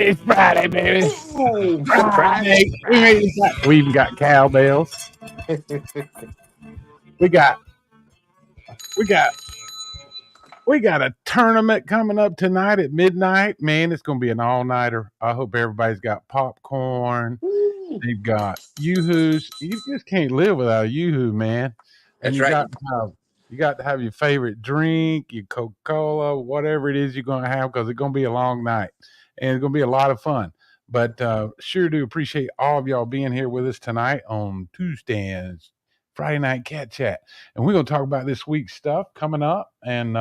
It's Friday, baby. Ooh, Friday. surprise, We made it. surprise. We even got cowbells. We got we got we got a tournament coming up tonight at midnight. Man, it's gonna be an all-nighter. I hope everybody's got popcorn. Ooh, They've got yoo-hoos. You just can't live without a yoo-hoo, man. And that's right. you got to have your favorite drink, your Coca-Cola, whatever it is you're gonna have, because it's gonna be a long night and it's gonna be a lot of fun. But sure do appreciate all of y'all being here with us tonight on 2Stans Friday Night Cat Chat. And we're gonna talk about this week's stuff coming up and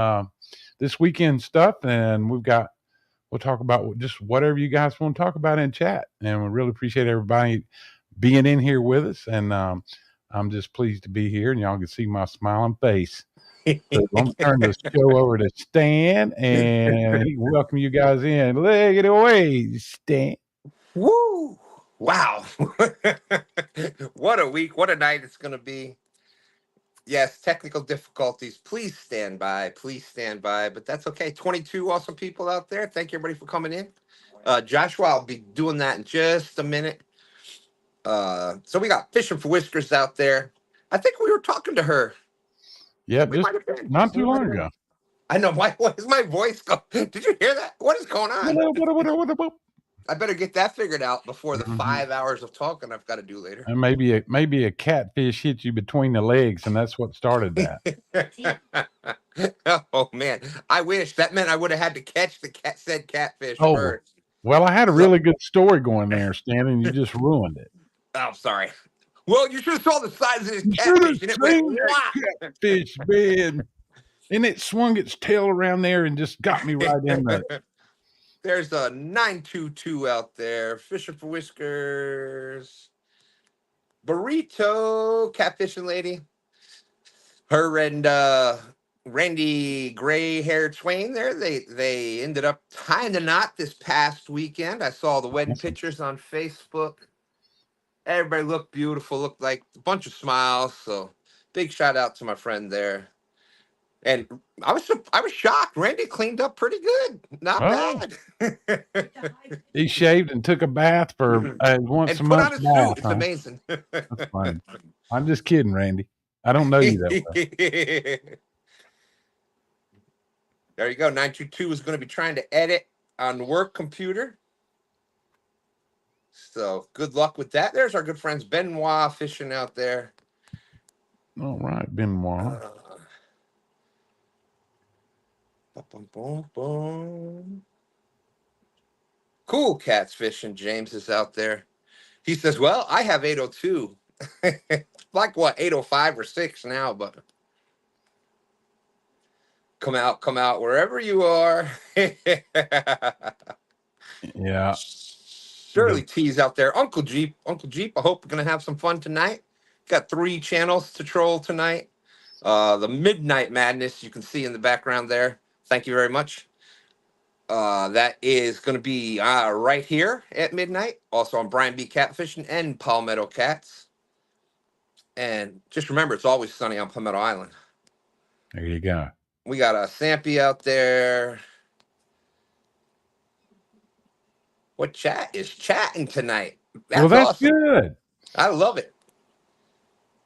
this weekend stuff. And we'll talk about just whatever you guys want to talk about in chat. And we really appreciate everybody being in here with us. And I'm just pleased to be here, and y'all can see my smiling face. So I'm going to turn the show over to Stan, and he can welcome you guys in. Leg it away, Stan. Woo! Wow. What a week. What a night it's going to be. Yes, technical difficulties. Please stand by. Please stand by. But that's okay. 22 awesome people out there. Thank you, everybody, for coming in. Joshua, I'll be doing that in just a minute. So we got Fishing for Whiskers out there. I think we were talking to her. Yep, We just might have been. not We too might long have been. ago. I know. What is my voice go? Did you hear that? What is going on? I better get that figured out before the Mhm. 5 hours of talking I've got to do later. And maybe a catfish hit you between the legs, and that's what started that. Oh man, I wish that meant I would have had to catch the said catfish Oh, first. well, I had a So, really good story going there, Stan, and you just ruined it. oh, sorry. Well, you should have saw the size of this You should have catfish, and it went seen that whop. catfish, man. And it swung its tail around there and just got me right in the. There's a 922 out there, Fishing for Whiskers, Burrito, catfishing lady. Her and Randy Gray Hair Twain there. They ended up tying the knot this past weekend. I saw the wedding pictures on Facebook. Everybody looked beautiful, looked like a bunch of smiles. So big shout out to my friend there. And I was shocked. Randy cleaned up pretty good. Not Oh, bad. he shaved and took a bath for once And a put month on a suit. bath, It's huh? amazing. That's fine. I'm just kidding, Randy. I don't know you that well. There you go. 922 is going to be trying to edit on the work computer. So good luck with that. There's our good friends Benoit fishing out there. All right, Benoit. Cool cats fishing. James is out there. He says, well, I have 802. Like what, 805 or 6 now, but come out wherever you are. Yeah. Shirley T's out there. Uncle Jeep, I hope we're going to have some fun tonight. Got 3 channels to troll tonight. The Midnight Madness, you can see in the background there. Thank you very much. That is going to be right here at midnight. Also on Brian B. Catfishing and Palmetto Cats. And just remember, it's always sunny on Palmetto Island. There you go. We got a Sampy out there. What chat is chatting tonight? That's That's awesome. good. I love it.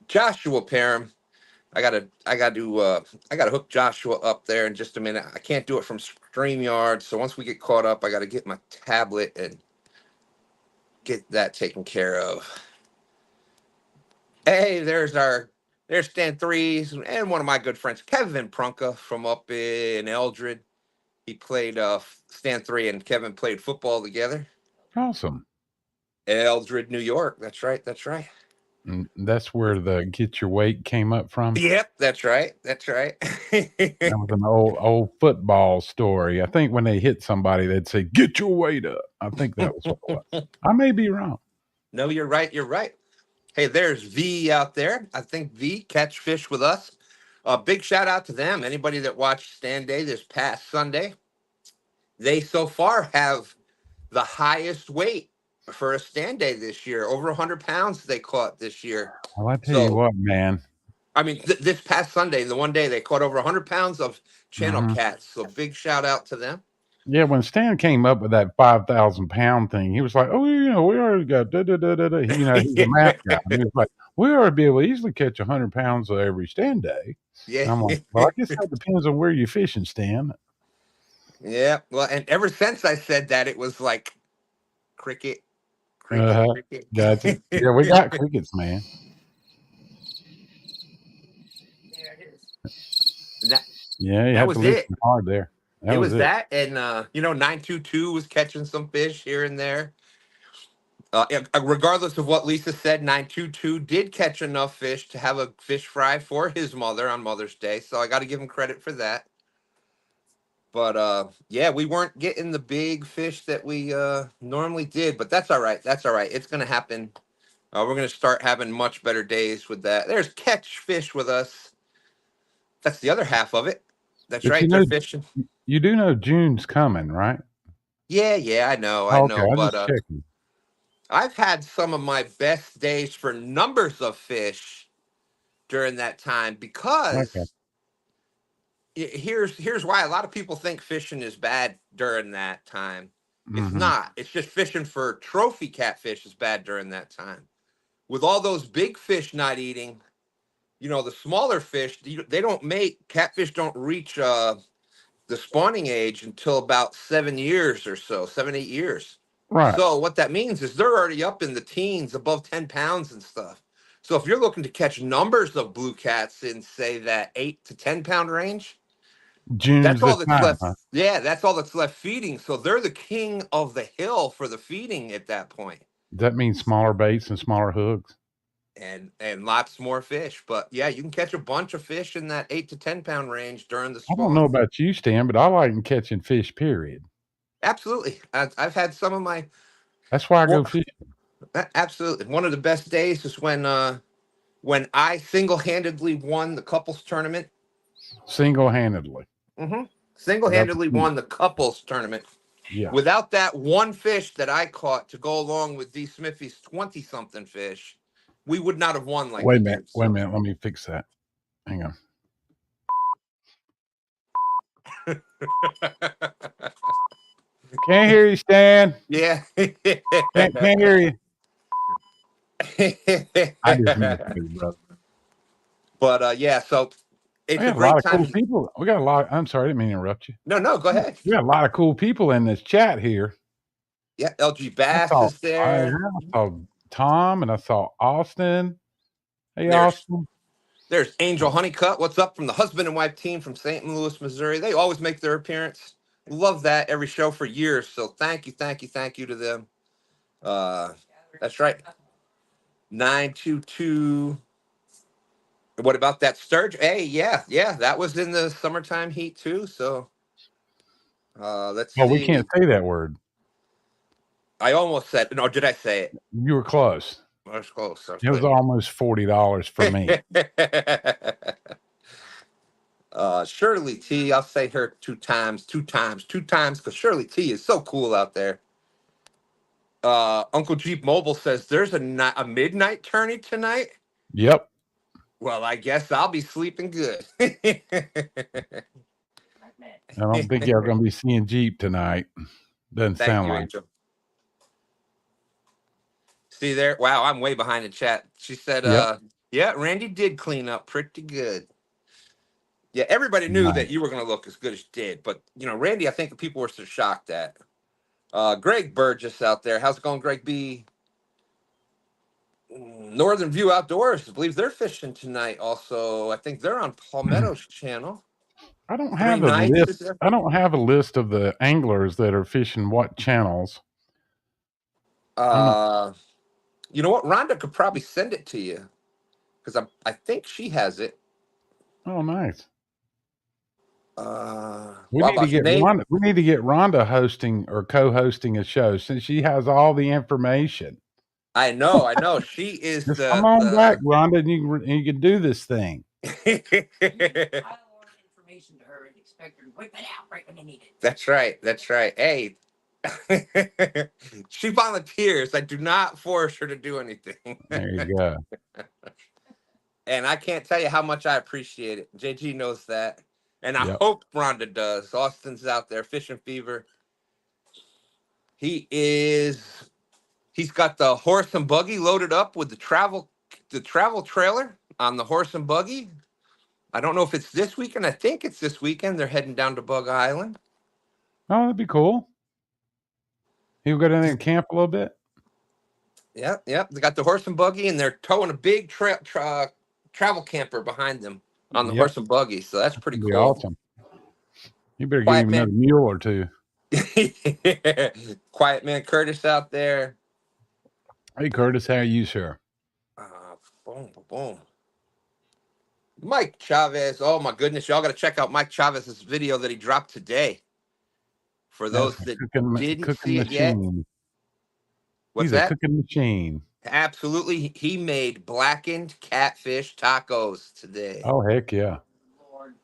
Joshua Parham. I gotta hook Joshua up there in just a minute. I can't do it from StreamYard, so once we get caught up, I gotta get my tablet and get that taken care of. Hey, there's Stan Threes and one of my good friends, Kevin Prunka from up in Eldred. He played Stan 3 and Kevin played football together. Awesome. Eldred, New York. That's right. And that's where the get your weight came up from. Yep, that's right. That was an old football story. I think when they hit somebody, they'd say, "Get your weight up." I think that was what it was. I may be wrong. No, you're right. Hey, there's V out there. I think V catch fish with us. A big shout out to them. Anybody that watched STANday this past Sunday, they so far have the highest weight for a STANday this year. Over 100 pounds they caught this year. Well, I tell you what, man. I mean, this past Sunday, the one day they caught over 100 pounds of channel cats. So big shout out to them. Yeah, when Stan came up with that 5,000 pound thing, he was like, "Oh, we already got da da da da da." He's a math guy, and he was like, "We ought to be able to easily catch 100 pounds of every STANday." Yeah. And I'm like, "Well, I guess that depends on where you're fishing, Stan." Yeah. Well, and ever since I said that, it was like cricket, cricket, Uh-huh. cricket. Gotcha. Yeah, we got crickets, man. There it is. That Yeah, you that have to was listen it. hard there. That It was was it. that, and 922 was catching some fish here and there. Regardless of what Lisa said, 922 did catch enough fish to have a fish fry for his mother on Mother's Day. So I got to give him credit for that. But yeah, we weren't getting the big fish that we normally did, but that's all right. That's all right. It's going to happen. We're going to start having much better days with that. There's catch fish with us. That's the other half of it. That's But right. They're fishing. you do know June's coming, right? Yeah, yeah, I Oh, okay, know. I But just checking. I've had some of my best days for numbers of fish during that time Okay. because here's why a lot of people think fishing is bad during that time. It's Mhm. not. It's just fishing for trophy catfish is bad during that time. With all those big fish not eating, the smaller fish, they don't make catfish don't reach the spawning age until about 7 years or so, 7, 8 years. Right. So what that means is they're already up in the teens, above 10 pounds and stuff. So if you're looking to catch numbers of blue cats in say that 8 to 10 pound range, June's that's the all that's time, left. huh? Yeah, that's all that's left feeding. So they're the king of the hill for the feeding at that point. Does that mean smaller baits and smaller hooks? And lots more fish. But yeah, you can catch a bunch of fish in that 8 to 10 pound range during the I don't know spawn. about you, Stan, but I like catching fish, period. Absolutely. I've had some of my That's why I one, go fishing absolutely one of the best days is when I single-handedly won the couples tournament. single-handedly. hmm That's Single-handedly the key. won the couples tournament. Yeah. Without that one fish that I caught to go along with D. Smithy's 20-something fish, we would not have won like Wait we a minute. did. Wait a So, minute. Let me fix that. Hang on. Can't hear you, Stan. yeah. Can't hear you. I just missed you, brother. But yeah, so We it's a got a lot great of cool time. people. We got a lot. I'm sorry, I didn't mean to interrupt you. No, no, go ahead. We got a lot of cool people in this chat here. Yeah, LG I Bass saw, is there. I saw Tom and I saw Austin. Hey, There's Austin. there's Angel Honeycutt. What's up from the husband and wife team from St. Louis, Missouri? They always make their appearance. Love that every show for years. So thank you, thank you, thank you to them. Uh, that's right. 922. What about that sturgeon? Hey, yeah, yeah, that was in the summertime heat too. So let's Oh, we can't see. say that word. I almost said no. Did I say it? You were close. I was close. I was It was good. almost $40 for me. Shirley T. I'll say her two times, because Shirley T is so cool out there. Uncle Jeep Mobile says there's a midnight tourney tonight. Yep. Well, I guess I'll be sleeping good. I don't think y'all going to be seeing Jeep tonight. Doesn't Thank sound you, like. Angel. See there? Wow, I'm way behind the chat. She said, Yep. yeah, Randy did clean up pretty good. Yeah, everybody knew Nice. that you were going to look as good as you did. But, Randy, I think people were so shocked at. Greg Burgess out there. How's it going, Greg B? Northern View Outdoors. I believe they're fishing tonight also. I think they're on Palmetto's channel. I don't Three have a nights is list. there? I don't have a list of the anglers that are fishing what channels. I'm not. You know what? Rhonda could probably send it to you because I think she has it. Oh, nice. We Wow, need to about get Nate. Rhonda. We need to get Rhonda hosting or co-hosting a show since she has all the information. I know. She is Just come on back, the. Rhonda, and you can do this thing. Information to her and expect her to whip it out right when you need it. That's right. That's right. Hey, she volunteers. I do not force her to do anything. There you go. And I can't tell you how much I appreciate it. JG knows that. And I hope Rhonda does. Austin's out there, fishing fever. He's got the horse and buggy loaded up with the travel trailer on the horse and buggy. I don't know if it's this weekend. I think it's this weekend. They're heading down to Bug Island. Oh, that'd be cool. He'll go down there and camp a little bit. Yep. They got the horse and buggy, and they're towing a big travel camper behind them on the horse and buggy. So that's pretty cool. Awesome. You better give him another mule or two. Quiet Man Curtis out there. Hey, Curtis, how are you, sir? Boom. Mike Chavez. Oh, my goodness. Y'all got to check out Mike Chavez's video that he dropped today. For those that didn't see it yet. What's that? He's a cooking machine. Absolutely. He made blackened catfish tacos today. Oh, heck yeah.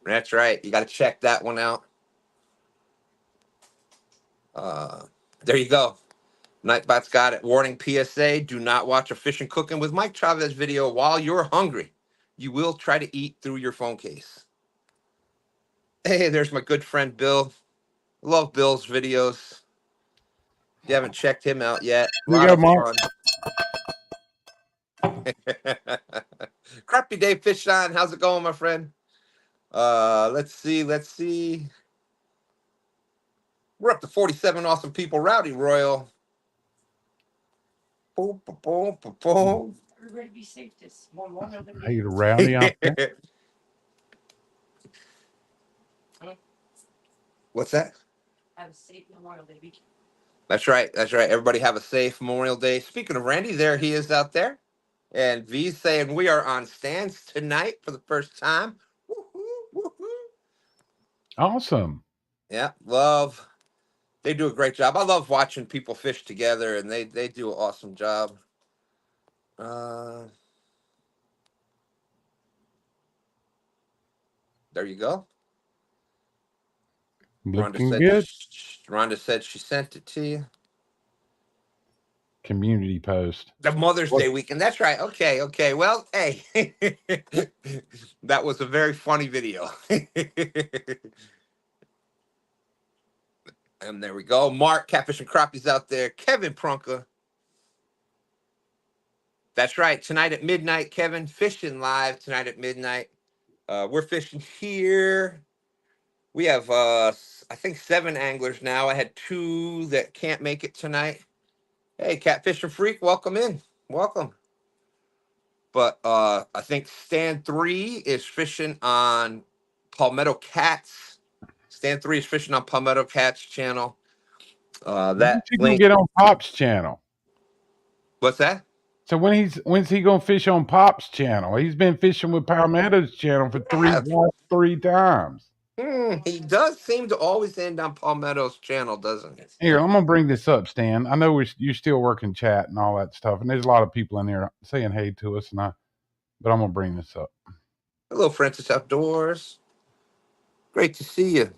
That's right. You got to check that one out. There you go. Nightbot's got it. Warning PSA, do not watch a Fish and Cooking with Mike Chavez video while you're hungry. You will try to eat through your phone case. Hey, there's my good friend Bill. Love Bill's videos. If you haven't checked him out yet, a lot of fun. Crappy Day Fish On. How's it going, my friend? Let's see. We're up to 47 awesome people. Rowdy Royal. Boom. Everybody be safe this Memorial Day. Hey, Rowdy out there? What's that? Have a safe Memorial Day weekend. That's right. Everybody have a safe Memorial Day. Speaking of Randy, there he is out there. And V's saying we are on stands tonight for the first time. Woohoo. Awesome. Yeah, love. They do a great job. I love watching people fish together, and they do an awesome job. There you go. Looking good. Rhonda said she sent it to you. Community post. The Mother's Day weekend. That's right. Okay. Well, hey, that was a very funny video. And there we go. Mark, Catfish and Crappies out there. Kevin Prunka. That's right. Tonight at midnight, Kevin, fishing live tonight at midnight. We're fishing here. We have, I think, 7 anglers now. I had 2 that can't make it tonight. Hey, Catfish and Freak, welcome in. Welcome. But I think STANday is fishing on Palmetto Cat's. STANday is fishing on Palmetto Cat's channel. That you can get on Pop's channel. What's that? So when's he gonna fish on Pop's channel? He's been fishing with Palmetto's channel for 3 times. He does seem to always end on Palmetto's channel, doesn't he? Here, I'm gonna bring this up, Stan. I know you're still working chat and all that stuff, and there's a lot of people in there saying hey to us, but I'm gonna bring this up. Hello, Francis Outdoors. Great to see you.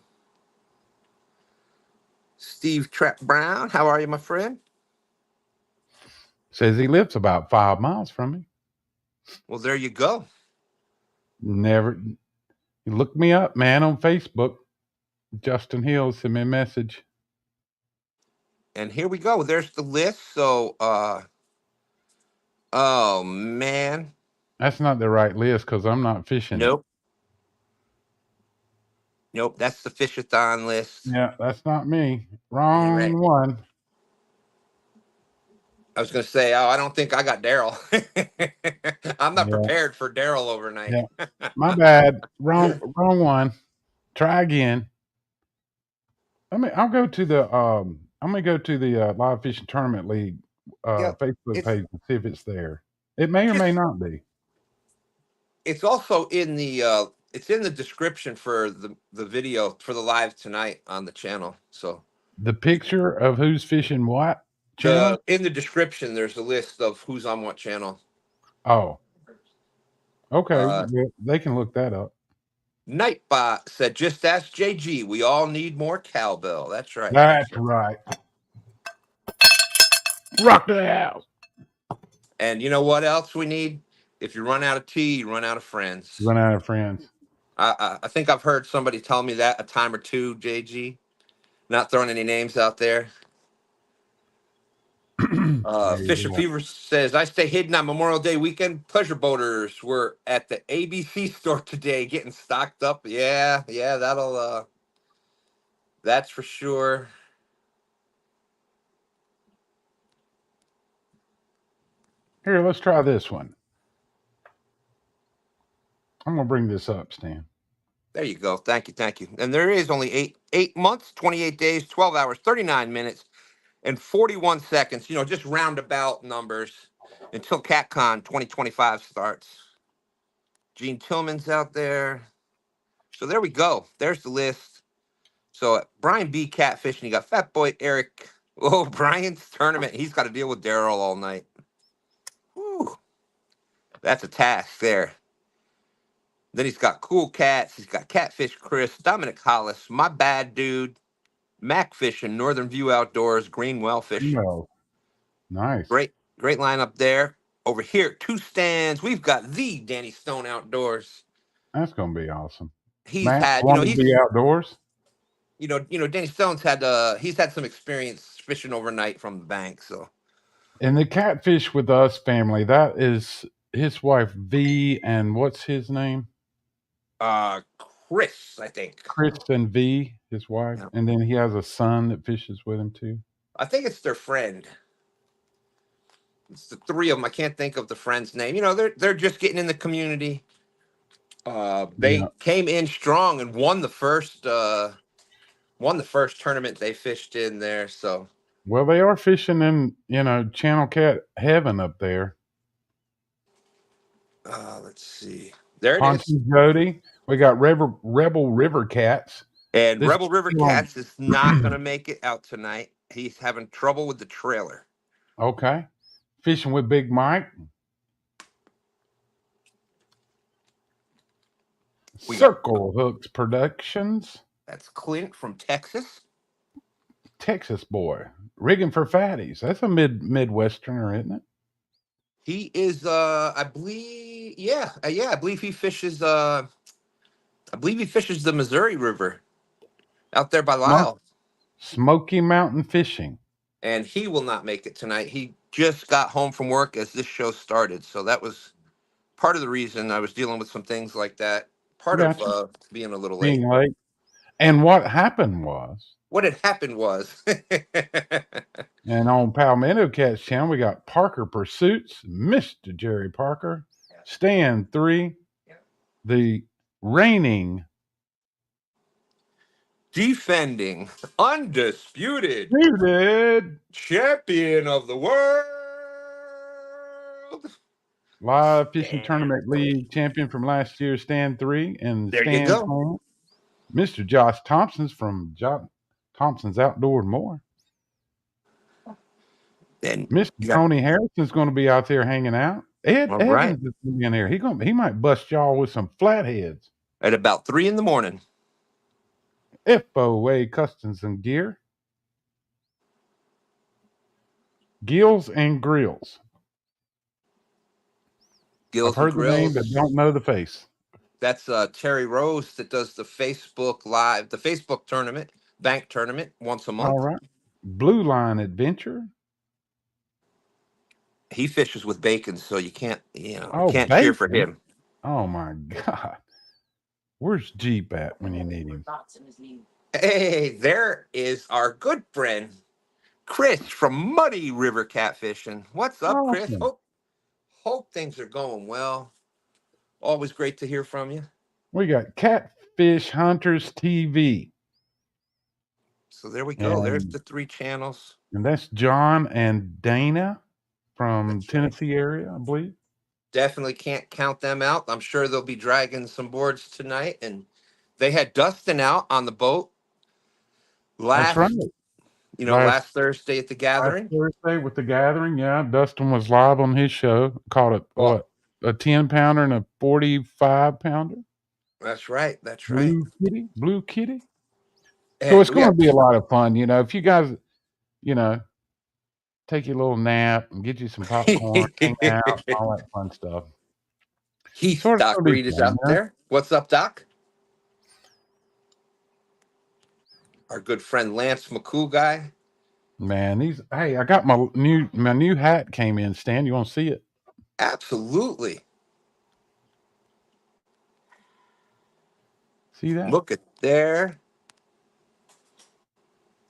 Steve Trap Brown, how are you, my friend? Says he lives about 5 miles from me. Well, there you go. You look me up, man, on Facebook. Justin Hill sent me a message. And here we go. There's the list. So, oh man, that's not the right list because I'm not fishing. Nope. That's the Fishathon list. Yeah, that's not me. Wrong one. I was going to say, I don't think I got Daryl. I'm not prepared for Daryl overnight. Yeah. My bad. Wrong one. Try again. I'll go to the I'm gonna go to the Live Fishing Tournament League Facebook page and see if it's there. It may or may not be. It's also in the it's in the description for the video for the live tonight on the channel. So the picture of who's fishing what channel? In the description, there's a list of who's on what channel. Oh, okay. They can look that up. Nightbot said, "Just ask JG. We all need more cowbell." That's right. That's right. Rock the house. And you know what else we need? If you run out of tea, you run out of friends. Run out of friends. I think I've heard somebody tell me that a time or two, JG. Not throwing any names out there. Fisher Fever says, I stay hidden on Memorial Day weekend. Pleasure boaters were at the ABC store today getting stocked up. Yeah, that's for sure. Here, let's try this one. I'm gonna bring this up, Stan. There you go. Thank you. And there is only eight months, 28 days, 12 hours, 39 minutes, and 41 seconds. Just roundabout numbers until CatCon 2025 starts. Gene Tillman's out there. So there we go. There's the list. So Brian B. Catfish, and you got Fat Boy Eric. Oh, Brian's tournament. He's got to deal with Daryl all night. Whew. That's a task there. Then he's got Cool Cats. He's got Catfish Chris, Dominic Hollis, My Bad Dude, Mac Fishing, Northern View Outdoors, Greenwell Fishing. No. Nice. Great lineup there. Over here, 2Stans. We've got the Danny Stone Outdoors. That's gonna be awesome. He's Matt, had, to be outdoors. Danny Stone's had he's had some experience fishing overnight from the bank. So, and the Catfish with Us family, that is his wife V, and what's his name? Chris, I think. Chris and V, his wife, yeah. And then he has a son that fishes with him too. I think it's their friend. It's the three of them. I can't think of the friend's name. They're just getting in the community. They came in strong and won the first tournament they fished in there. So, well, they are fishing in Channel Cat heaven up there. Let's see. There it Ponty is. Jody. We got Rebel River Cats. And Rebel River Cats is not going to make it out tonight. He's having trouble with the trailer. Okay. Fishing with Big Mike. Circle Hooks Productions. That's Clint from Texas. Texas boy. Rigging for Fatties. That's a Midwesterner, isn't it? He is, I believe, I believe he fishes, the Missouri River out there by Lyle. Smoky Mountain Fishing. And he will not make it tonight. He just got home from work as this show started. So that was part of the reason I was dealing with some things like that. Part of being a little late. Being late. And what happened was. And on Palmetto Cat's channel, we got Parker Pursuits, Mr. Jerry Parker, Stan 3, the reigning, defending, undisputed champion of the world, live fishing tournament league champion from last year, Stan 3, and there you go. Mr. Josh Thompson's from Thompson's Outdoor and More. And Mr. Tony Harrison's going to be out there hanging out. Ed Evans is going to be in there. He might bust y'all with some flatheads at about 3 a.m. FOA Customs and Gear. Gills and Grills. I've heard the name, but don't know the face. That's Terry Rose that does the Facebook tournament, bank tournament once a month. All right. Blue Line Adventure. He fishes with bacon, so you can't, can't cheer for him. Oh my God. Where's Jeep at when you need him? Hey, there is our good friend, Chris from Muddy River Catfishing. What's up, Chris? Hope things are going well. Always great to hear from you. We got Catfish Hunters TV. So there we go. There's the 3 channels. And that's John and Dana from Tennessee area, I believe. Definitely can't count them out. I'm sure they'll be dragging some boards tonight. And they had Dustin out on the boat last Thursday at the gathering. Last Thursday with the gathering, yeah. Dustin was live on his show. Caught a 10-pounder and a 45-pounder. That's right. Blue Kitty. So it's going to be a lot of fun. If you guys, take your little nap and get you some popcorn, hang out, all that fun stuff. Doc Reed is out there. What's up, Doc? our good friend Lance McCool guy. Man, hey, I got my new hat came in, Stan. You want to see it? Absolutely. See that? Look at there.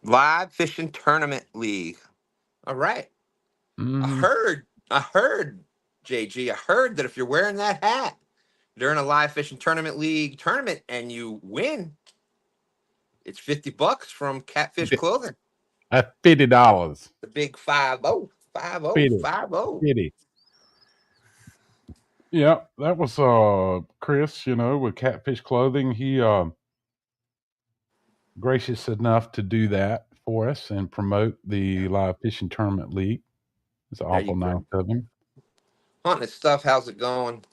Live Fishing Tournament League. All right. Mm-hmm. I heard, JG, I heard that if you're wearing that hat during a live fishing tournament league tournament and you win, it's $50 from Catfish Clothing. That's $50. The big 50, 50, 50, 50. 50. Yeah, that was Chris, with Catfish Clothing. He gracious enough to do that for us and promote the live fishing tournament league. It's There you awful nice go. of him. Hunting stuff, how's it going?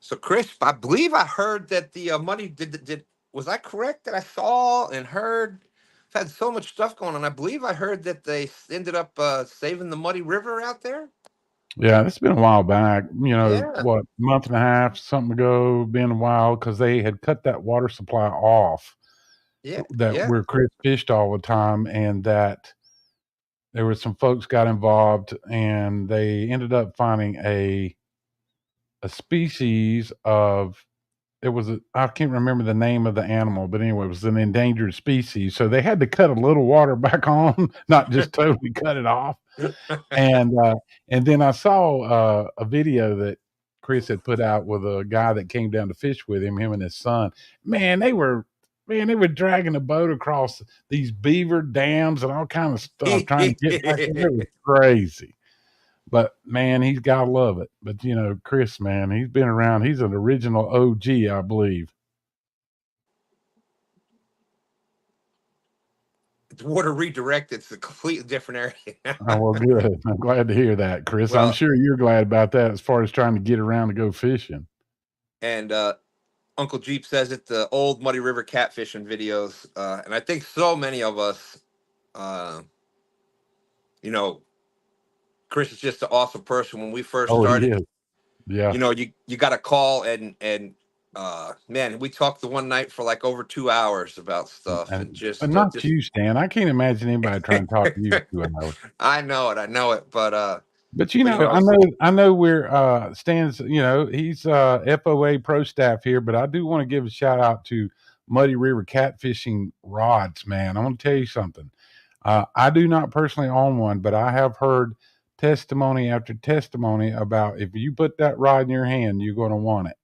So, Chris, I believe I heard that the money did. Was I correct that I saw and heard? I've had so much stuff going on. I believe I heard that they ended up saving the Muddy River out there. Yeah, it's been a while back. Yeah, What, month and a half, something ago. Been a while because they had cut that water supply off yeah, that yeah. where Chris fished all the time, and that there were some folks got involved, and they ended up finding a species of I can't remember the name of the animal, but anyway, it was an endangered species. So they had to cut a little water back on, not just totally cut it off. And and then I saw a video that Chris had put out with a guy that came down to fish with him and his son. Man, they were dragging a boat across these beaver dams and all kind of stuff trying to get back in. It was crazy. But man, he's got to love it. But Chris, man, he's been around. He's an original OG, I believe. The water redirected to a completely different area. Oh, well, good. I'm glad to hear that, Chris. I'm Well, sure you're glad about that as far as trying to get around to go fishing. and Uncle Jeep says it, the old Muddy River catfishing videos. And I think so many of us, uh, you know, Chris is just an awesome person. When we first Oh, he started, is. Yeah. you got a call and man, we talked the one night for like over 2 hours about stuff and But just not you, Stan. I can't imagine anybody trying to talk to you for 2 hours. I know it, but But but I know we're Stan's, he's FOA pro staff here, but I do want to give a shout out to Muddy River Catfishing Rods, man. I want to tell you something. I do not personally own one, but I have heard testimony after testimony about if you put that rod in your hand, you're going to want it.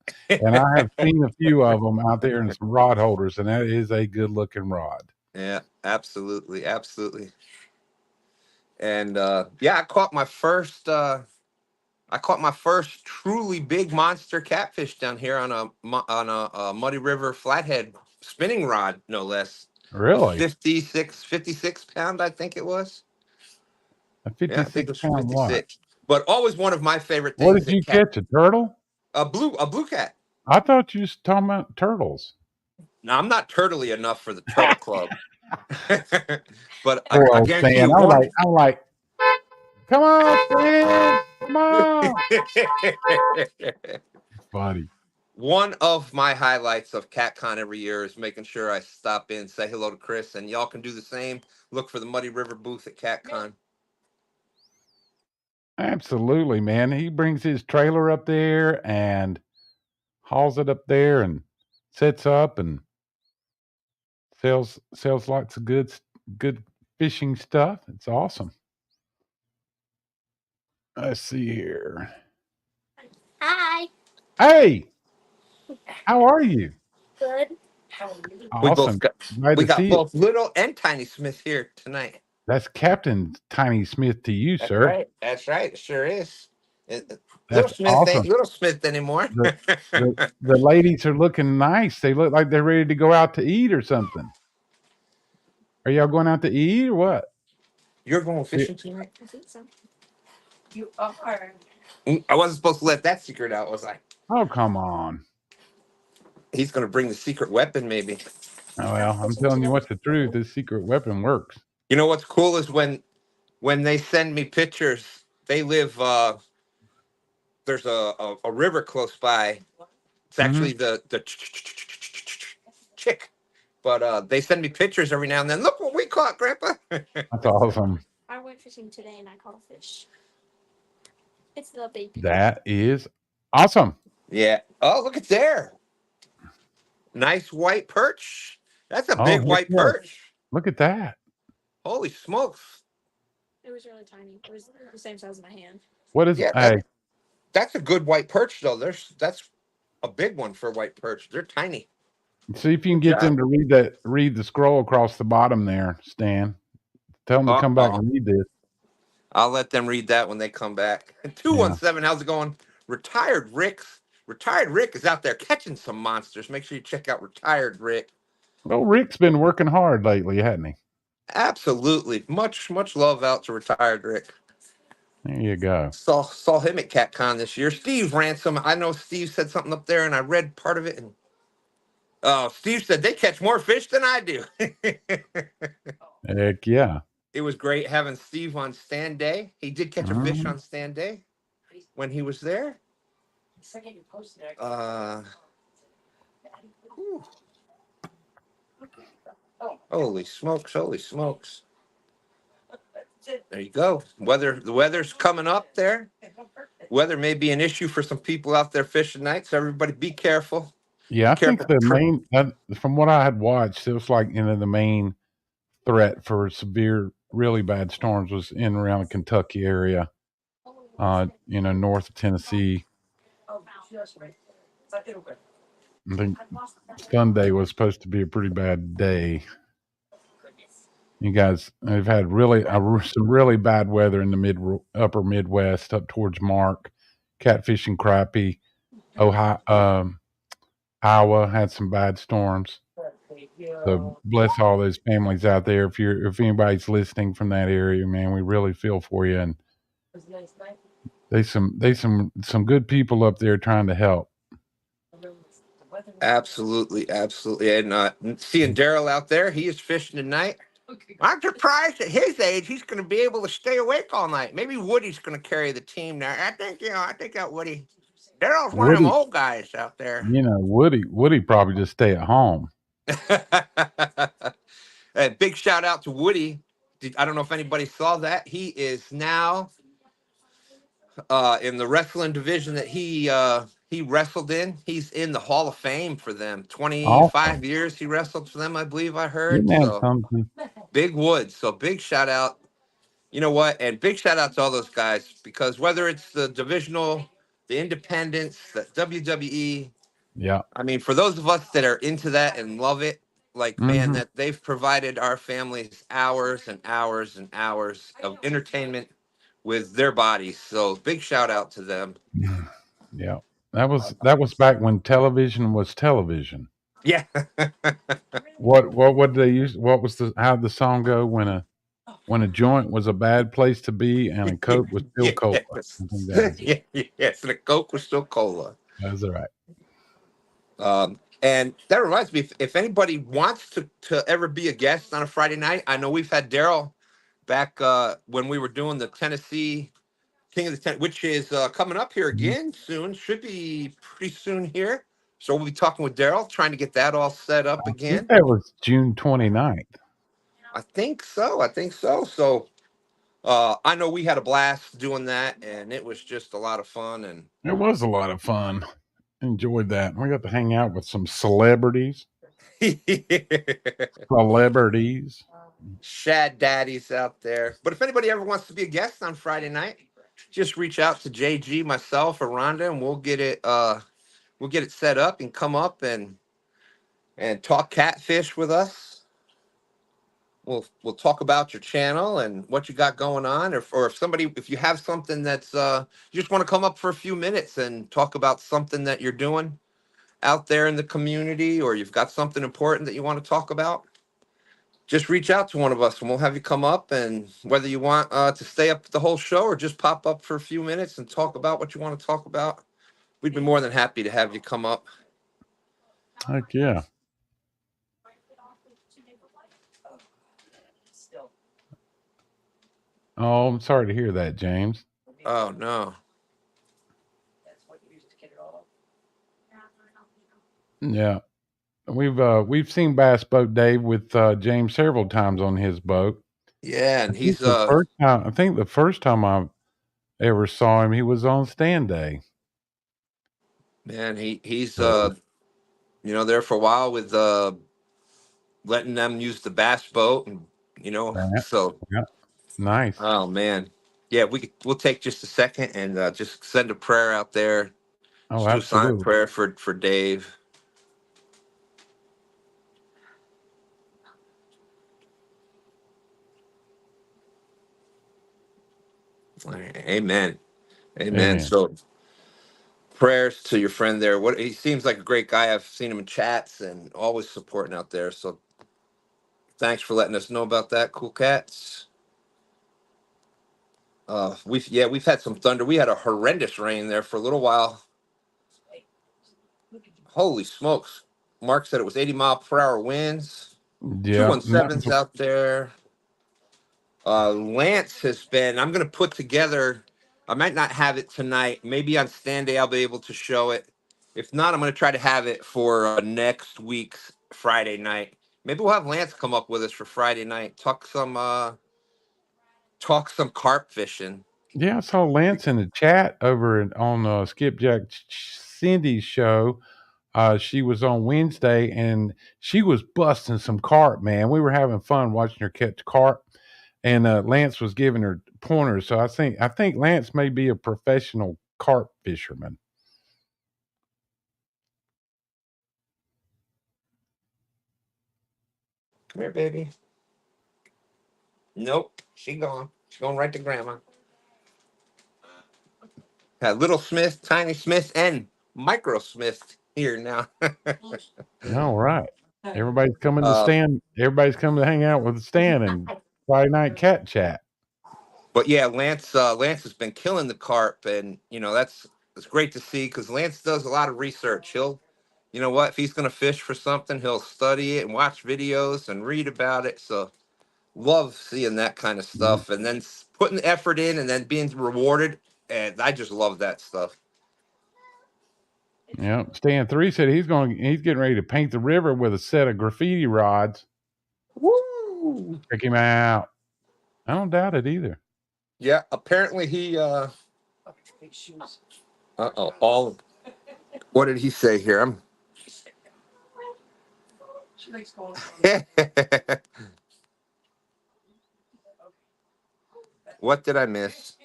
And I have seen a few of them out there in some rod holders, and that is a good looking rod. yeah, absolutely, absolutely. And yeah, I caught my first truly big monster catfish down here on a Muddy River flathead spinning rod, no less. A Really? 56 pound, I think it was. A Yeah, I think it 56 was pound what? 56. But always one of my favorite What things did that you catch? A turtle? a blue cat. I thought you was talking about turtles. Now I'm not turtly enough for the turtle club, but Poor I old guarantee Stan. you one. I'm like, come on, Stan, come on. Funny. One of my highlights of CatCon every year is making sure I stop in, say hello to Chris, and y'all can do the same. Look for the Muddy River booth at CatCon. Absolutely, man. He brings his trailer up there and hauls it up there and sets up and sells lots of good fishing stuff. It's awesome. Let's see here. Hi. Hey, how are you? Good. We both Awesome. got Glad we to got see you. both Little and Tiny Smith here tonight. That's Captain Tiny Smith to you, That's sir. right. That's right. It sure is. Little That's Smith ain't awesome. Little Smith anymore. The the ladies are looking nice. They look like they're ready to go out to eat or something. Are y'all going out to eat or what? You're going Yeah. fishing tonight? I think so. You are. I wasn't supposed to let that secret out, was I? Oh, come on. He's going to bring the secret weapon, maybe. Oh, well, I'm telling you what the truth. This secret weapon works. You know what's cool is when they send me pictures. They live. There's a river close by. It's Hmm. actually the chick But they send me pictures every now and then. Look what we caught, Grandpa. That's awesome. I went fishing today and I caught a fish. It's the baby. That is awesome. Yeah. Oh, look at there. Nice white perch. That's a Oh, big heck white yeah. perch. Look at that. Holy smokes. It was really tiny. It was the same size as my hand. What is Yeah, hey? that's a good white perch though. That's a big one for a white perch. They're tiny. See if you can Good get job. them to read the scroll across the bottom there, Stan. Tell them to come back and read this. I'll let them read that when they come back. 217, how's it going? Retired Rick is out there catching some monsters. Make sure you check out Retired Rick. Well, Rick's been working hard lately, hasn't he? Absolutely. Much love out to Retired Rick. There you go. Saw him at CatCon this year. Steve Ransom. I know Steve said something up there, and I read part of it. And Steve said they catch more fish than I do. Heck yeah. It was great having Steve on STANday. He did catch a fish on STANday when he was there. Holy smokes! Holy smokes! There you go. The weather's coming up there. Weather may be an issue for some people out there fishing tonight, so everybody be careful. Yeah, I think the main, from what I had watched, it was like, the main threat for severe, really bad storms was in around the Kentucky area, north of Tennessee. I think Sunday was supposed to be a pretty bad day. You guys have had some really bad weather in the upper Midwest up towards Mark, catfish and crappie. Ohio, Iowa had some bad storms. So bless all those families out there. If anybody's listening from that area, man, we really feel for you. And there's some good people up there trying to help. Absolutely. And seeing Daryl out there, he is fishing tonight. I'm surprised at his age he's going to be able to stay awake all night. Maybe Woody's going to carry the team there. I think that Woody. Daryl's one of them old guys out there. Woody probably just stay at home. A big shout out to Woody. I don't know if anybody saw that. He is now in the wrestling division that he wrestled in. He's in the Hall of Fame for them. 25 years he wrestled for them, I believe I heard. So Big Wood. So big shout out. You know what? And big shout out to all those guys, because whether it's the divisional, the independents, the WWE. Yeah. I mean, for those of us that are into that and love it, like, man, that they've provided our families hours and hours and hours of entertainment with their bodies. So big shout out to them. Yeah. That was back when television was television. Yeah. What did they use? How'd the song go? When a joint was a bad place to be and a Coke was still cola. Yes, and a Coke was still cola. That's all right. And that reminds me, if anybody wants to ever be a guest on a Friday night, I know we've had Daryl back when we were doing the Tennessee King of the Ten, which is coming up here again soon. Should be pretty soon here. So we'll be talking with Daryl, trying to get that all set up again. I think that was June 29th. I think so. So I know we had a blast doing that, and it was just a lot of fun. And it was a lot of fun. Enjoyed that. We got to hang out with some celebrities. Celebrities. Shad daddies out there. But if anybody ever wants to be a guest on Friday night, just reach out to JG, myself, or Rhonda, and we'll get it set up and come up and talk catfish with us. We'll talk about your channel and what you got going on, or if you have something that's you just want to come up for a few minutes and talk about something that you're doing out there in the community, or you've got something important that you want to talk about, just reach out to one of us and we'll have you come up. And whether you want to stay up the whole show or just pop up for a few minutes and talk about what you want to talk about, we'd be more than happy to have you come up. Heck yeah. Oh, I'm sorry to hear that, James. Oh, no. Yeah. we've seen Bass Boat Dave with James several times on his boat. Yeah, and he's I think the first time I ever saw him, he was on STANday. man, he's So, there for a while with letting them use the bass boat, and that, so yeah, nice. oh man, yeah, we'll take just a second and just send a prayer out there. Oh, Just do a silent absolutely. prayer for Dave. All right, amen, amen. Amen. So prayers to your friend there. What he seems like a great guy. I've seen him in chats and always supporting out there. So thanks for letting us know about that, cool cats. We've had some thunder. We had a horrendous rain there for a little while. Holy smokes! Mark said it was 80-mile-per-hour winds. Yeah, 217's out there. Lance has been. I'm going to put together. I might not have it tonight. Maybe on STANday I'll be able to show it. If not, I'm going to try to have it for next week's Friday night. Maybe we'll have Lance come up with us for Friday night. Talk some carp fishing. yeah. I saw Lance in the chat on Skipjack Cindy's show. She was on Wednesday and she was busting some carp, man. We were having fun watching her catch carp, and Lance was giving her pointers. So I think Lance may be a professional carp fisherman. Come here, baby. Nope, she gone. She's going right to grandma. Had Little Smith, Tiny Smith, and Micro Smith here now. All right, everybody's coming to uh, stand. Everybody's coming to hang out with Stan and Friday night cat chat. but yeah, Lance has been killing the carp, and it's great to see because Lance does a lot of research. He'll, you know what, if he's gonna fish for something, he'll study it and watch videos and read about it. So love seeing that kind of Yeah, stuff, and then putting the effort in, and then being rewarded. And I just love that stuff. yeah. Stan 3 said he's getting ready to paint the river with a set of graffiti rods. Woo! Check him out. I don't doubt it either. Yeah, apparently he. All. What did he say here? I'm. What did I miss?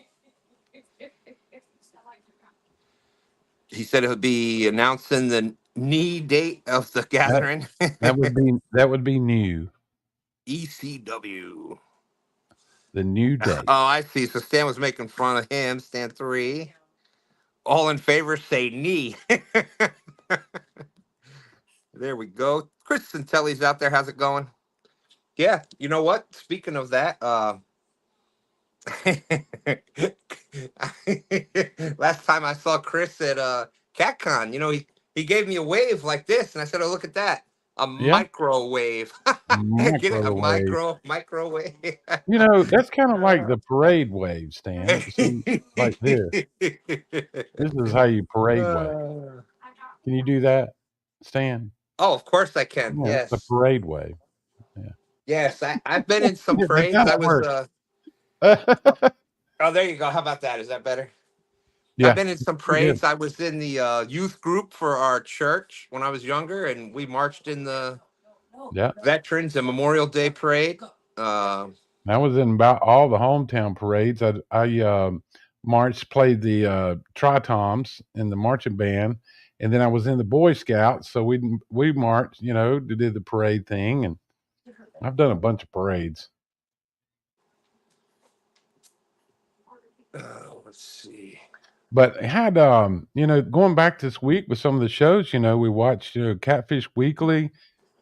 He said he'll be announcing the knee date of the That gathering. that would be new. ECW. The new Oh, date. I see. So Stan was making fun of him. Stan 3. All in favor say knee. There we go. Chris Santelli's out there. How's it going? Yeah, you know what? Speaking of that, last time I saw Chris at CatCon, he gave me a wave like this, and I said, "Oh, look at that, a Yeah, microwave." Get it? A microwave. microwave. That's kind of like the parade wave, Stan. See, like this. This is how you parade wave. Can you do that, Stan? Oh, of course I can. Yeah, it's a Yes, parade wave. Yeah, yes. I've been in some that parades. kind I of was. works. Oh, there you go. How about that? Is that better? I've Yeah, been in some pretty good. parades. I was in the youth group for our church when I was younger, and we marched in the Yeah, Veterans and Memorial Day Parade. Uh, I was in about all the hometown parades. I marched, played the tritoms in the marching band, and then I was in the Boy Scouts. So we marched, did the parade thing, and I've done a bunch of parades. let's see. But had going back this week with some of the shows, we watched Catfish Weekly.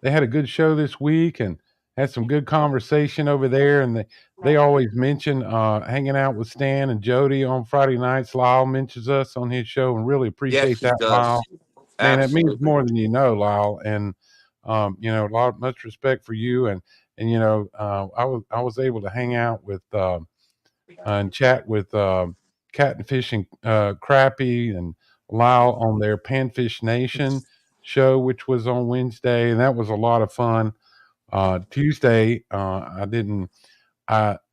They had a good show this week and had some good conversation over there. And they always mention hanging out with Stan and Jody on Friday nights. Lyle mentions us on his show, and really Yes, appreciate he that, does. Lyle. Man, that means Absolutely. more than you know, Lyle. And much respect for you. And I was able to hang out with and chat with Cat and Fish and Crappie and Lyle on their Panfish Nation. show, which was on Wednesday, and that was a lot of fun. Tuesday, I didn't.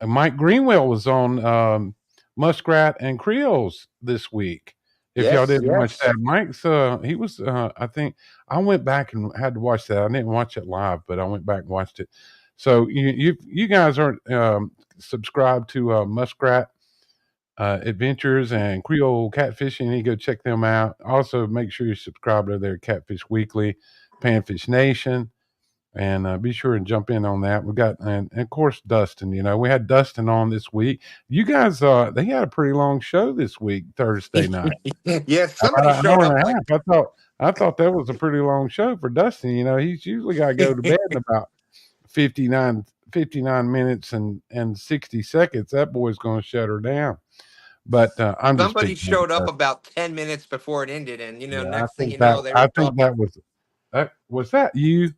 Mike Greenwell was on Muskrat and Creoles this week. If y'all Yes, didn't watch yes. that, Mike's he was. I think I went back and had to watch that. I didn't watch it live, but I went back and watched it. So you guys aren't subscribed to Muskrat Adventures and Creole Catfishing, you need to go check them out. Also, make sure you subscribe to their Catfish Weekly, Panfish Nation, and be sure and jump in on that. We got, and of course, Dustin. We had Dustin on this week. You guys, they had a pretty long show this week, Thursday night, Yes, somebody about an showed hour up and a like half. I thought that was a pretty long show for Dustin. He's usually got to go to bed in about 59 minutes and 60 seconds. That boy's going to shut her down. But I'm just somebody picking on showed up Dustin. about 10 minutes before it ended, and Yeah, next thing you know, they I were think talking. was that you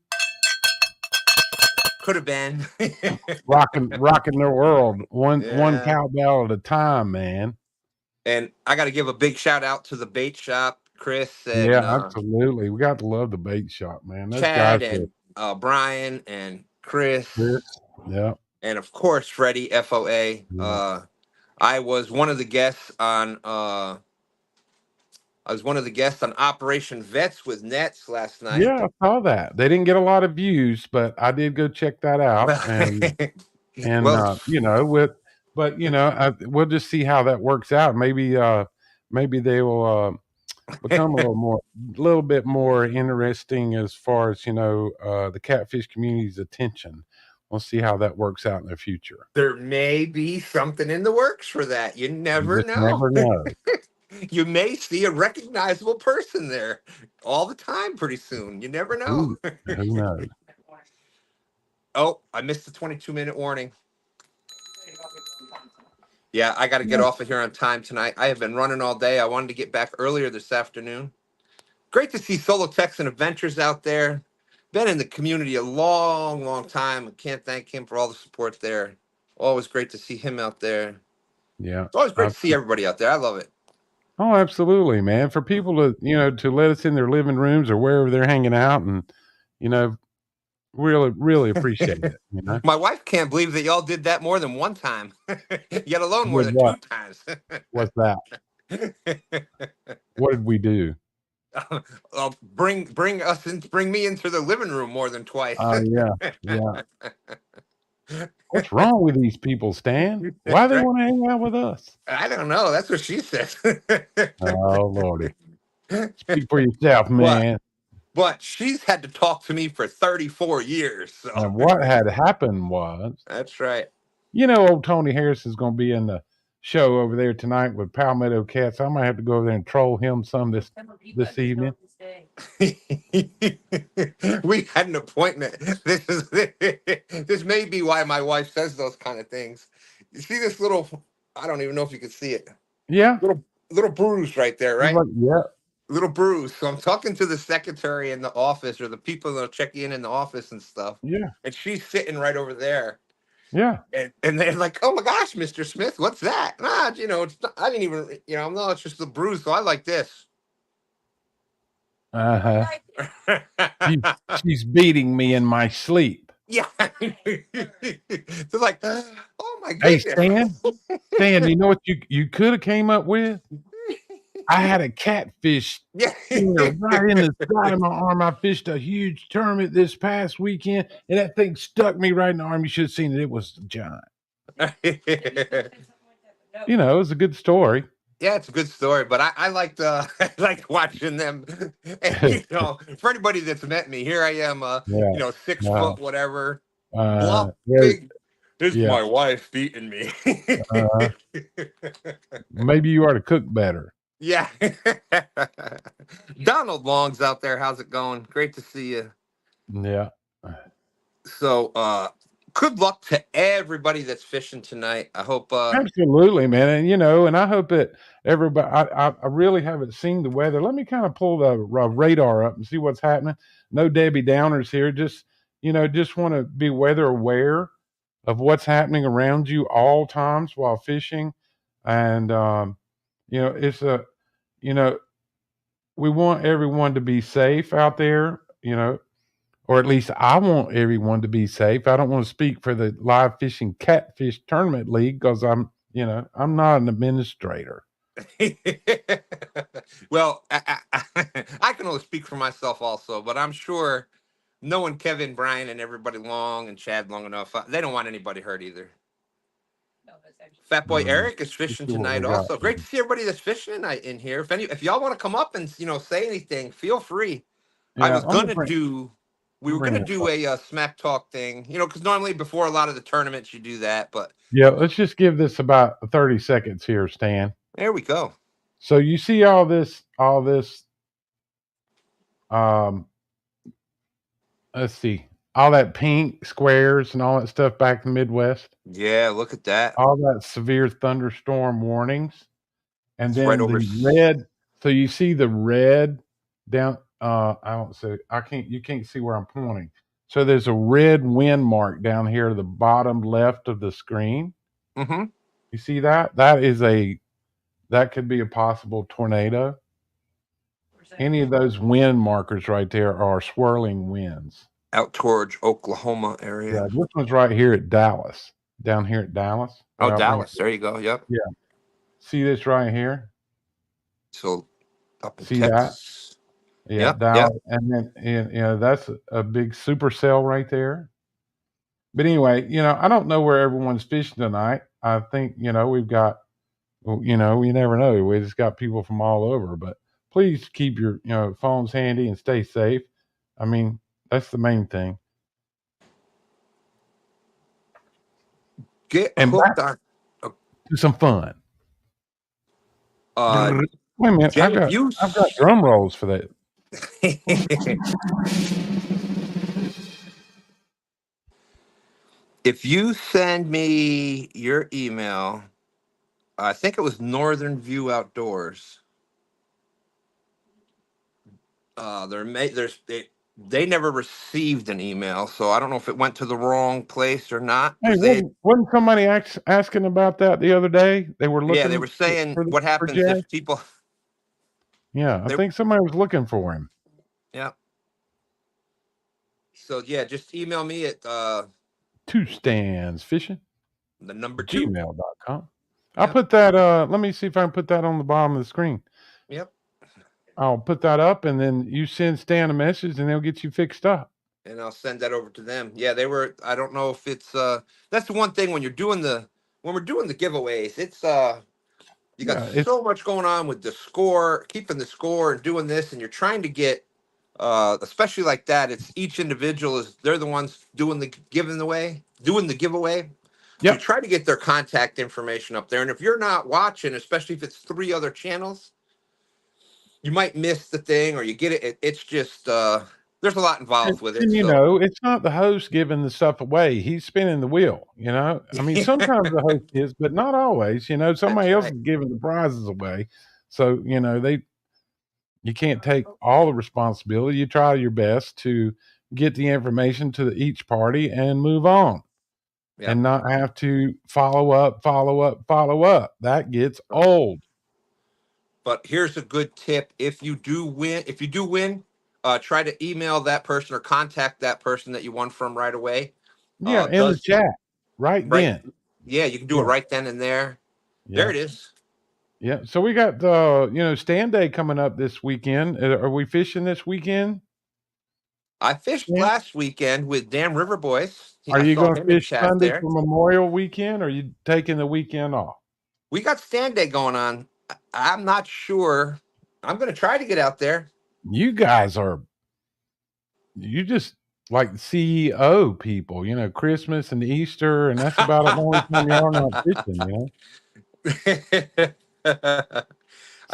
Could have been. rocking the world one Yeah. cowbell at a time, man. And I got to give a big shout out to the bait shop, Chris Yeah, and absolutely. We got to love the bait shop, man. Those guys Chad are and Brian and Chris, Chris. Yeah, and of course Freddie FOA. yeah. I was one of the guests on Operation Vets with Nets last night. Yeah, I saw that. They didn't get a lot of views, but I did go check that out. Well, And well, we'll just see how that works out. Maybe they will become a little bit more interesting as far as the catfish community's attention. We'll see how that works out in the future. there may be something in the works for that. You You never just know. never know. You may see a recognizable person there all the time pretty soon. You never know. Who knows? Oh, I missed the 22-minute warning. Yeah, I got to get off of here on time tonight. I have been running all day. I wanted to get back earlier this afternoon. Great to see Solo Techs and Adventures out there. Been in the community a long, long time. I can't thank him for all the support there. Always great to see him out there. Yeah. It's always great to see everybody out there. I love it. Oh, absolutely, man. For people to let us in their living rooms or wherever they're hanging out, and really, really appreciate it. My wife can't believe that y'all did that more than one time, yet alone more Did than what? 2 times. What's that? What did we do? Bring me into the living room more than twice. Yeah. What's wrong with these people, Stan? Why they want to hang out with us? I don't know. That's what she says. Oh, Lordy. Speak for yourself, man. But she's had to talk to me for 34 years. So. And what had happened was, That's right. Old Tony Harris is going to be in the show over there tonight with Palmetto Cats. I might have to go over there and troll him some this evening. We had an appointment. This may be why my wife says those kind of things. You see this little? I don't even know if you can see it. Yeah, little bruise right there, right? Yeah, little bruise. So I'm talking to the secretary in the office or the people that check in the office and stuff. Yeah, and she's sitting right over there. Yeah. And they're like, "Oh my gosh, Mr. Smith, what's that?" Nah, it's not, I didn't even, no, it's just the bruise. So I like this. She's beating me in my sleep. Yeah. They're like, "Oh my goodness." Hey, Stan, you know what you could have came up with? I had a catfish stinger right in the side of my arm. I fished a huge tournament this past weekend, and that thing stuck me right in the arm. You should have seen it. It was giant. It was a good story. Yeah, it's a good story, but I liked I liked watching them. And, for anybody that's met me, here I am, 6 foot whatever, big. This is my wife beating me. Maybe you ought to cook better. Yeah. Donald Long's out there. How's it going? Great to see you. Yeah. So, good luck to everybody that's fishing tonight. I hope. Absolutely, man. And, and I hope that everybody, I really haven't seen the weather. Let me kind of pull the radar up and see what's happening. No Debbie Downers here. Just want to be weather aware of what's happening around you all times while fishing. And, it's we want everyone to be safe out there, or at least I want everyone to be safe. I don't want to speak for the Live Fishing Catfish Tournament League because I'm not an administrator. Well, I can only speak for myself also, but I'm sure knowing Kevin, Brian, and everybody long and Chad long enough, they don't want anybody hurt either. Fat Boy Eric is Let's fishing see what we tonight got. also. Great to see everybody that's fishing tonight in here. If y'all want to come up and say anything, feel free. I Yeah, was gonna do. We were bring gonna this do up. a smack talk thing, because normally before a lot of the tournaments you do that, but Yeah, let's just give this about 30 seconds here, Stan. there we go. So you see all this, let's see, all that pink squares and all that stuff back in the Midwest, Yeah, look at that. all that severe thunderstorm warnings, and It's right then over. the red. So you see the red down. I don't see. You can't see where I'm pointing. So there's a red wind mark down here at the bottom left of the screen. Mm-hmm. You see that? That could be a possible tornado. Any of those wind markers right there are swirling winds. Out towards Oklahoma area. Yeah, this one's right here at Dallas, down here at Dallas. Oh, Dallas. There you go. Yep. Yeah. See this right here? So up in See Texas. that? Yeah, Yep. Dallas. And then, that's a big supercell right there. But anyway, I don't know where everyone's fishing tonight. I think, we've got, we never know. We just got people from all over. But please keep your, phones handy and stay safe. I mean, that's the main thing. Get And hooked back on. to some fun. Wait a minute, Jay, I've got drum rolls for that. If you send me your email, I think it was Northern View Outdoors. They never received an email, so I don't know if it went to the wrong place or not. Hey, wasn't somebody asking about that the other day? They were looking. Yeah, they were saying what happens if people. Yeah, I think somebody was looking for him. Yeah. So yeah, just email me at 2Stans fishing. The number 2. gmail.com. I'll put that. Let me see if I can put that on the bottom of the screen. Yep. I'll put that up, and then you send Stan a message, and they'll get you fixed up. And I'll send that over to them. Yeah, they were. I don't know if it's. That's the one thing when we're doing the giveaways. It's you got so much going on with the score, keeping the score, and doing this, and you're trying to get. Especially like that, it's each individual they're the ones doing the giveaway. So you try to get their contact information up there, and if you're not watching, especially if it's 3 other channels, you might miss the thing, or you get it. It's just there's a lot involved with it. And it's not the host giving the stuff away. He's spinning the wheel. I mean, sometimes the host is, but not always. Somebody else is giving the prizes away. So you can't take all the responsibility. You try your best to get the information to each party and move on. Yeah. And not have to follow up. That gets old. But here's a good tip. If you do win, try to email that person or contact that person that you won from right away. Yeah, in the chat. Right then. Yeah, you can do it right then and there. Yeah. There it is. Yeah. So we got STANday coming up this weekend. Are we fishing this weekend? I fished last weekend with Dam River Boys. Are you going to fish Sunday for Memorial Weekend, or are you taking the weekend off? We got STANday going on. I'm not sure. I'm going to try to get out there. You guys you just like CEO people, Christmas and Easter, and that's about the only time y'all not fishing,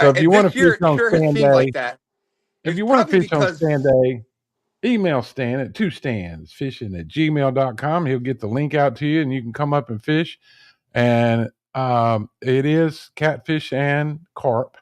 So if you want to fish on STANday, STANday, email Stan at 2Stans fishing at gmail.com. He'll get the link out to you, and you can come up and fish. And it is catfish and carp.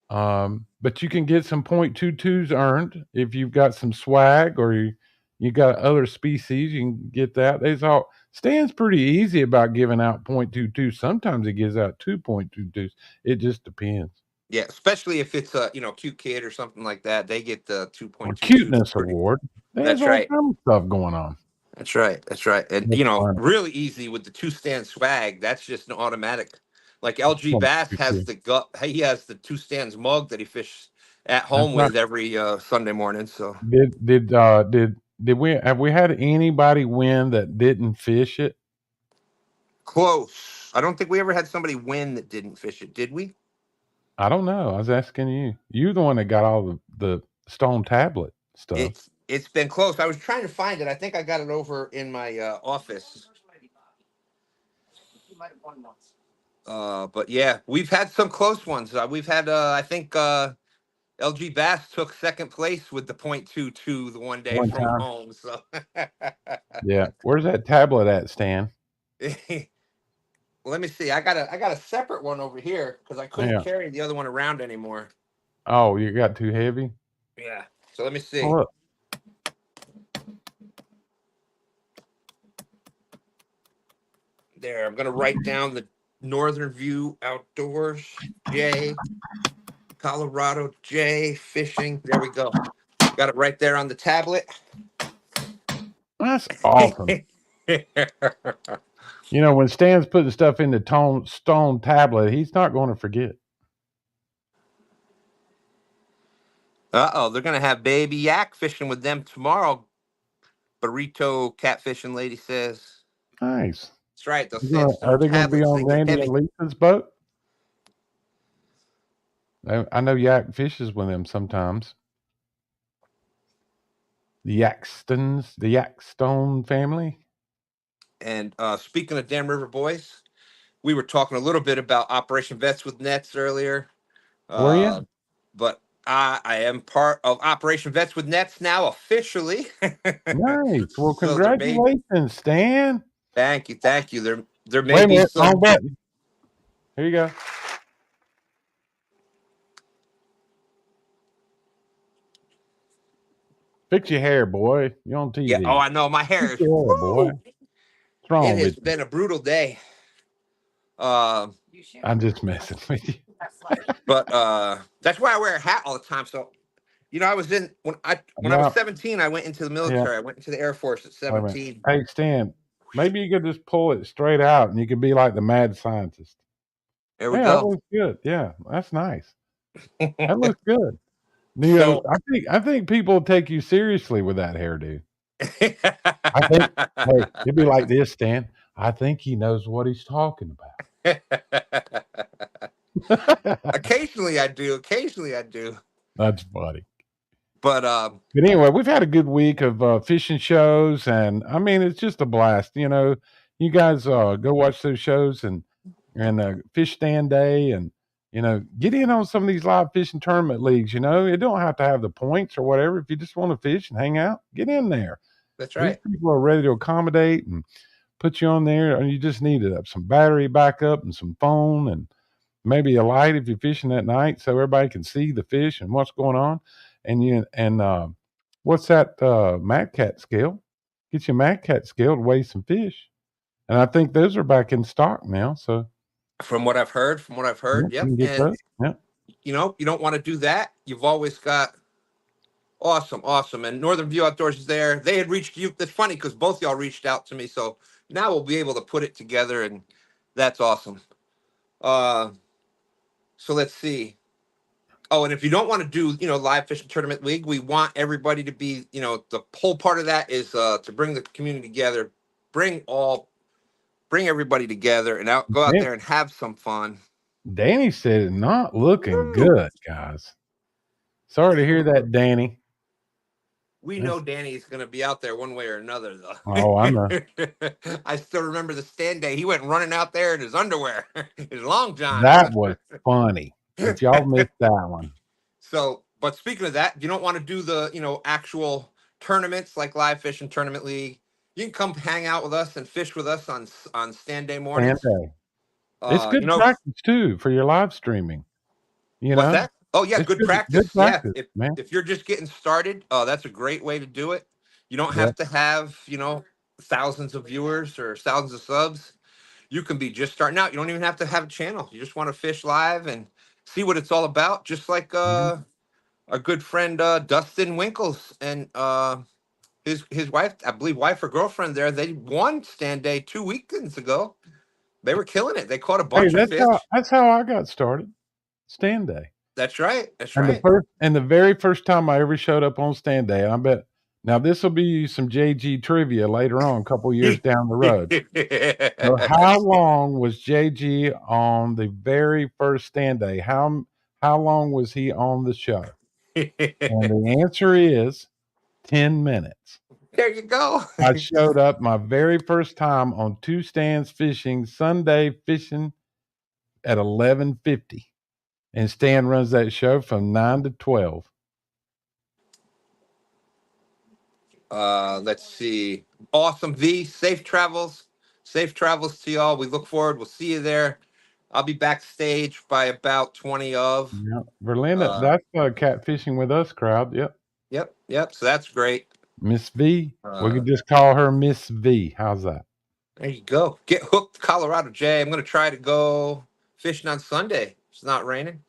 But you can get some 0.22s earned if you've got some swag, or you got other species. You can get that. Stan's pretty easy about giving out 0.22. Sometimes he gives out 2.22s. It just depends. Yeah, especially if it's a cute kid or something like that, they get the Or 2.22. cuteness award. There's That's all right. kinds of stuff going on. That's right. That's right. And That's fun. really easy with the 2 stand swag. That's just an automatic. Like LG Fun. Bass has the gut. He has the 2 stands mug that he fishes at That's home right. with every Sunday morning. So Did we have we had anybody win that didn't fish it? close. I don't think we ever had somebody win that didn't fish it, did we? I don't know. I was asking you. You're the one that got all the stone tablet stuff. It's been close. I was trying to find it. I think I got it over in my office. But yeah, we've had some close ones. We've had I think LG Bass took second place with the .22 the one day One from time. home. So Yeah. Where's that tablet at, Stan? let me see. I got a separate one over here because I couldn't Yeah. carry the other one around anymore. Oh, you got too heavy? Yeah. So let me see. Oh, look. There, I'm gonna write down the Northern View Outdoors J, Colorado J Fishing. There we go. Got it right there on the tablet. That's awesome. When Stan's putting stuff in the stone tablet, he's not going to forget. Uh-oh, they're gonna have baby yak fishing with them tomorrow. Burrito catfishing lady says. Nice. That's right, those Are sandstone they going to be tablets, on they get Randy and heavy. Lisa's boat? I know Yak fishes with them sometimes. The Yakstone family. And speaking of Dam River Boys, we were talking a little bit about Operation Vets with Nets earlier. Were you? But I am part of Operation Vets with Nets now officially. Nice. Well, So there may congratulations, Stan. thank you. There may Wait a be minute. Wrong some. button. Here you go. Fix your hair, boy. You're on Yeah. Oh, TV. I know my hair Fix is. your hair, boy. Woo! What's wrong It with has you? been a brutal day. Uh, I'm just messing with you. but that's why I wear a hat all the time. So I was when I was Yeah. 17, I went into the Yeah. military. I went into the Air Force at Wait a minute. 17. Hey, Stan, maybe you could just pull it straight out and you could be like the mad scientist. There we Yeah, that go. looks good. Yeah, that's nice. That looks good. So I think people take you seriously with that hairdo. I think, hey, it'd be like this, Stan. I think he knows what he's talking about. occasionally I do. Occasionally I do. That's funny. But But anyway, we've had a good week of fishing shows, and I mean, it's just a blast. You guys go watch those shows and fish stand day, and get in on some of these live fishing tournament leagues. It don't have to have the points or whatever. If you just want to fish and hang out, get in there. that's These right. people are ready to accommodate and put you on there, and you just need some battery backup and some phone and maybe a light if you're fishing at night, so everybody can see the fish and what's going on. And what's that Mad Cat scale? Get your Mad Cat scale to weigh some fish, and I think those are back in stock now. So From what I've heard, yeah, you yep. can get And those. Yeah, you don't want to do that. You've always got awesome. And Northern View Outdoors is there. They had reached you. That's funny because both y'all reached out to me. So now we'll be able to put it together, and that's awesome. So let's see. Oh, and if you don't want to do, live fishing tournament league, we want everybody to be, the whole part of that is to bring the community together, bring everybody together and go out Dan- there and have some fun. Danny said it's not looking Woo! good, guys. Sorry to hear that, Danny. We know Danny's going to be out there one way or another, though. Oh, I know. I still remember the STANday. He went running out there in his underwear, his long johns. That was funny, but y'all missed that one. So, but speaking of that, you don't want to do the, actual tournaments like live fishing tournament league. You can come hang out with us and fish with us on STANday mornings. STANday. It's good practice too for your live streaming. What's that? Oh yeah, It's good good practice. practice, Yeah, man. if you're just getting started, that's a great way to do it. You don't Yeah. have to have thousands of viewers or thousands of subs. You can be just starting out. You don't even have to have a channel. You just want to fish live and see what it's all about. Just like our good friend Dustin Winkles and his wife, I believe wife or girlfriend there, they won STANday 2 weekends ago. They were killing it. They caught a Hey, bunch of fish. that's how I got started. STANday. That's right. That's And right. the very first time I ever showed up on STANday, I bet now this will be some JG trivia later on, a couple years down the road. So how long was JG on the very first STANday? How long was he on the show? And the answer is 10 minutes. There you go. I showed up my very first time on 2Stans fishing, Sunday fishing at 11:50. And Stan runs that show from 9 to 12. Let's see. Awesome V. Safe travels. Safe travels to y'all. We look forward. We'll see you there. I'll be backstage by about 20 of. Yeah. Verlinda, Uh, that's catfishing with us crowd. Yep. yep. So that's great. Miss V. We Uh, could just call her Miss V. How's that? there you go. Get hooked, Colorado Jay. I'm gonna try to go fishing on Sunday. It's not raining.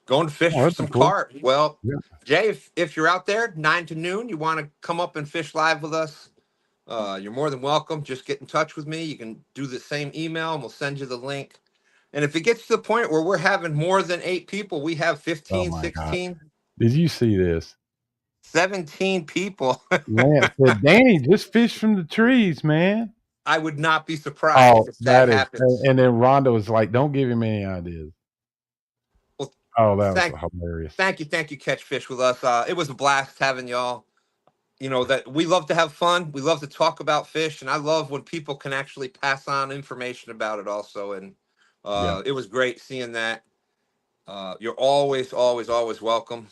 Going to fish Oh, for that'd be some cool. carp. Well, Yeah. Jay, if you're out there 9 to noon, you want to come up and fish live with us, you're more than welcome. Just get in touch with me. You can do the same email and we'll send you the link. And if it gets to the point where we're having more than 8 people, we have Oh 15, my God. 16, Did you see this? 17 people. Lance said, Danny, just fish from the trees, man. I would not be surprised Oh, if that that is. happens. And then Rhonda was like, don't give him any ideas. Well, Oh, that was thank hilarious. thank you, Catch Fish with us. It was a blast having y'all. You know that we love to have fun. We love to talk about fish, and I love when people can actually pass on information about it also. And Yeah. it was great seeing that. You're always, always, always welcome.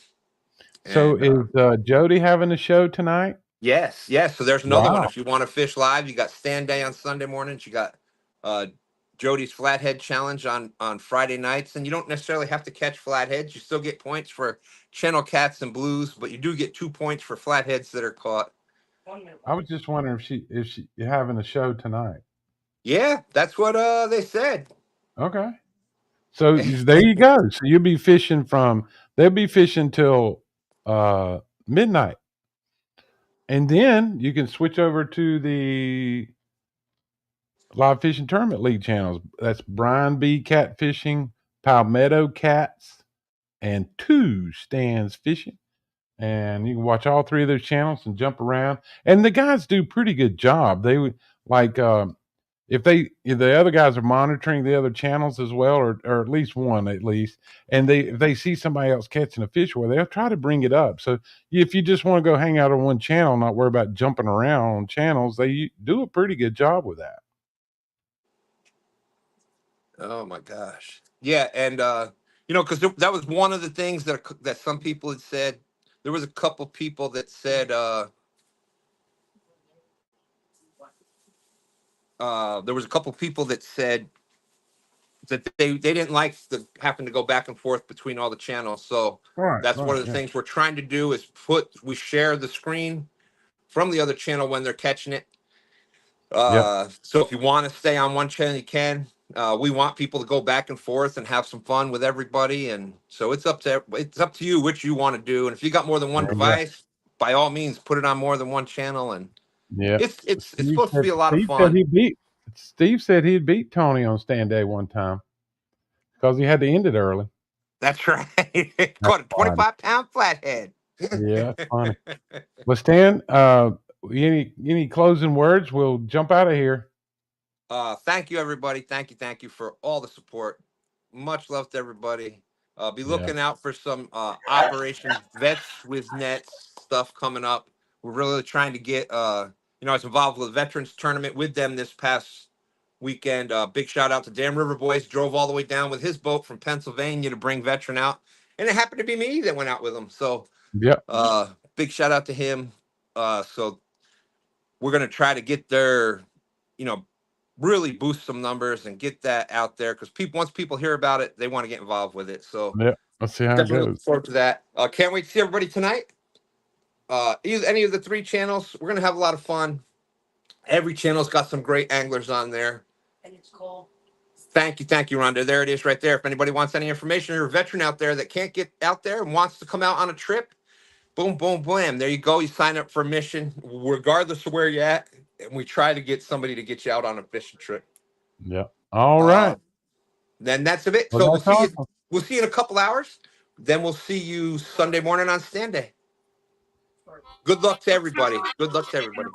So And is Jody having a show tonight? yes. So there's another one. Wow. If you want to fish live, you got STANday on Sunday mornings. You got uh, Jody's Flathead Challenge on Friday nights, and you don't necessarily have to catch flatheads. You still get points for channel cats and blues, but you do get 2 points for flatheads that are caught. I was just wondering if she having a show tonight. Yeah, that's what they said. Okay. So there you go. So you'll be fishing they'll be fishing till midnight. And then you can switch over to the Live Fishing Tournament League channels. That's Brian B. Catfishing, Palmetto Cats, and 2Stans Fishing. And you can watch all three of those channels and jump around. And the guys do a pretty good job. They would like if the other guys are monitoring the other channels as well, or at least one at least, and if they see somebody else catching a fish, well, they'll try to bring it up. So if you just want to go hang out on one channel, not worry about jumping around on channels, they do a pretty good job with that. Oh my gosh. Yeah, and because that was one of the things that some people had said. There was a couple people that said there was a couple people that said that they didn't like the having to go back and forth between all the channels. So Right, that's one right, of the yeah, things we're trying to do is we share the screen from the other channel when they're catching it. yep, So if you want to stay on one channel, you can. We want people to go back and forth and have some fun with everybody, and so it's up to you which you want to do. And if you got more than one there you go. device, by all means, put it on more than one channel. And Yeah. it's supposed to be a lot of Steve said fun. Steve said he'd beat Tony on STANday one time because he had to end it early. That's right. That's Caught a funny. 25-pound flathead. Yeah, that's funny. Well, Stan, any closing words? We'll jump out of here. Thank you, everybody. Thank you for all the support. Much love to everybody. Be Yeah. looking out for some Operation Vets with Nets stuff coming up. We're really trying to get, I was involved with a veterans tournament with them this past weekend. Big shout out to Dan River Boys. Drove all the way down with his boat from Pennsylvania to bring veteran out. And it happened to be me that went out with him. So Yep. big shout out to him. So we're going to try to get their, really boost some numbers and get that out there because once people hear about it, they want to get involved with it. So Yep. Let's see how it definitely looking goes. forward to that. Can't wait to see everybody tonight. Any of the 3 channels, we're gonna have a lot of fun. Every channel's got some great anglers on there. And it's cold. Thank you, Rhonda. There it is right there. If anybody wants any information, or a veteran out there that can't get out there and wants to come out on a trip, boom, boom, blam. There you go. You sign up for a mission, regardless of where you're at, and we try to get somebody to get you out on a fishing trip. Yeah. All right. Then that's it. Well, So that's awesome. we'll see you in a couple hours. Then we'll see you Sunday morning on STANday. Good luck to everybody. Good luck to everybody.